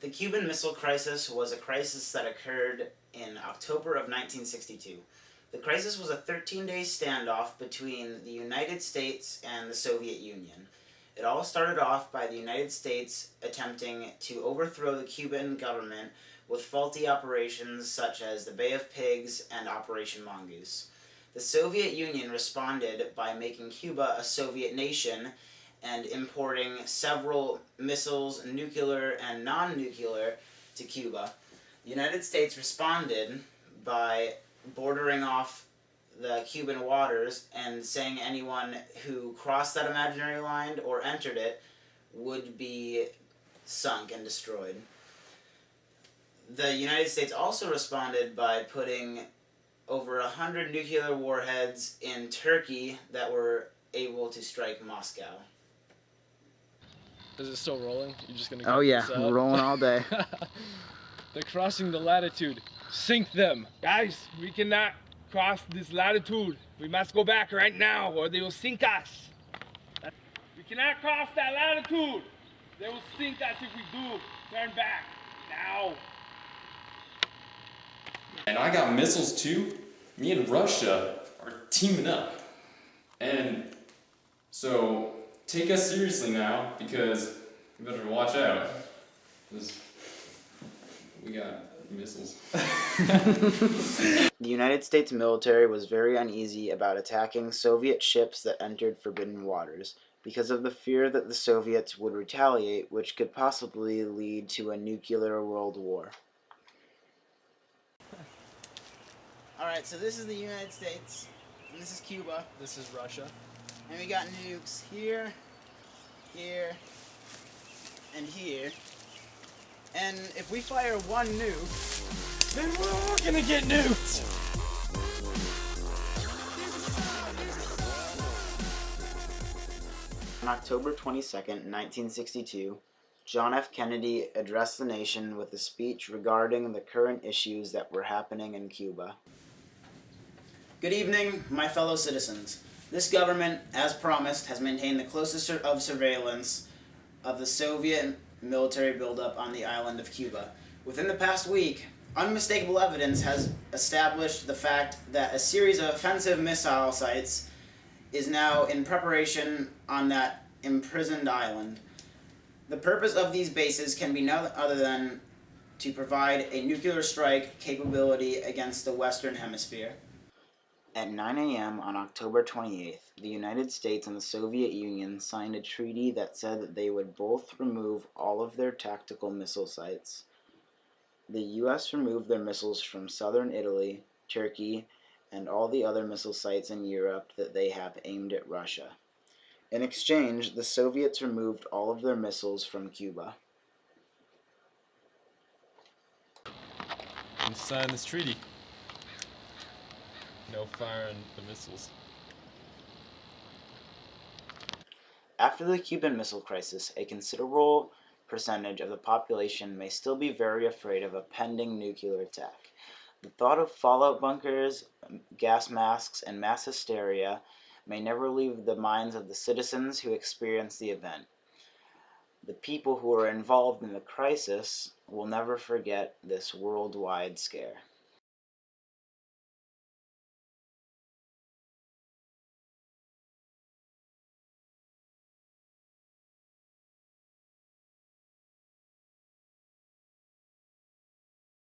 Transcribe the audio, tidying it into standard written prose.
The Cuban Missile Crisis was a crisis that occurred in October of 1962. The crisis was a 13-day standoff between the United States and the Soviet Union. It all started off by the United States attempting to overthrow the Cuban government with faulty operations such as the Bay of Pigs and Operation Mongoose. The Soviet Union responded by making Cuba a Soviet nation and importing several missiles, nuclear and non-nuclear, to Cuba. The United States responded by bordering off the Cuban waters and saying anyone who crossed that imaginary line or entered it would be sunk and destroyed. The United States also responded by putting over 100 nuclear warheads in Turkey that were able to strike Moscow. Is it still rolling? You're just gonna Oh yeah, rolling all day. They're crossing the latitude. Sink them. Guys, we cannot cross this latitude. We must go back right now or they will sink us. We cannot cross that latitude. They will sink us if we do. Turn back now. And I got missiles too. Me and Russia are teaming up. And so take us seriously now because we better watch out. Because we got missiles. The United States military was very uneasy about attacking Soviet ships that entered forbidden waters because of the fear that the Soviets would retaliate, which could possibly lead to a nuclear world war. Alright, so this is the United States, and this is Cuba, This is Russia. and we got nukes here, here, and here. And if we fire one nuke, then we're all gonna get nuked! On October 22nd, 1962, John F. Kennedy addressed the nation with a speech regarding the current issues that were happening in Cuba. Good evening, my fellow citizens. This government, as promised, has maintained the closest of surveillance of the Soviet military buildup on the island of Cuba. Within the past week, unmistakable evidence has established the fact that a series of offensive missile sites is now in preparation on that imprisoned island. The purpose of these bases can be none other than to provide a nuclear strike capability against the Western Hemisphere. At 9 a.m. on October 28th, the United States and the Soviet Union signed a treaty that said that they would both remove all of their tactical missile sites. The U.S. removed their missiles from southern Italy, Turkey, and all the other missile sites in Europe that they have aimed at Russia. In exchange, the Soviets removed all of their missiles from Cuba. Let's sign this treaty. No firing the missiles. After the Cuban Missile Crisis, a considerable percentage of the population may still be very afraid of a pending nuclear attack. The thought of fallout bunkers, gas masks, and mass hysteria may never leave the minds of the citizens who experienced the event. The people who were involved in the crisis will never forget this worldwide scare.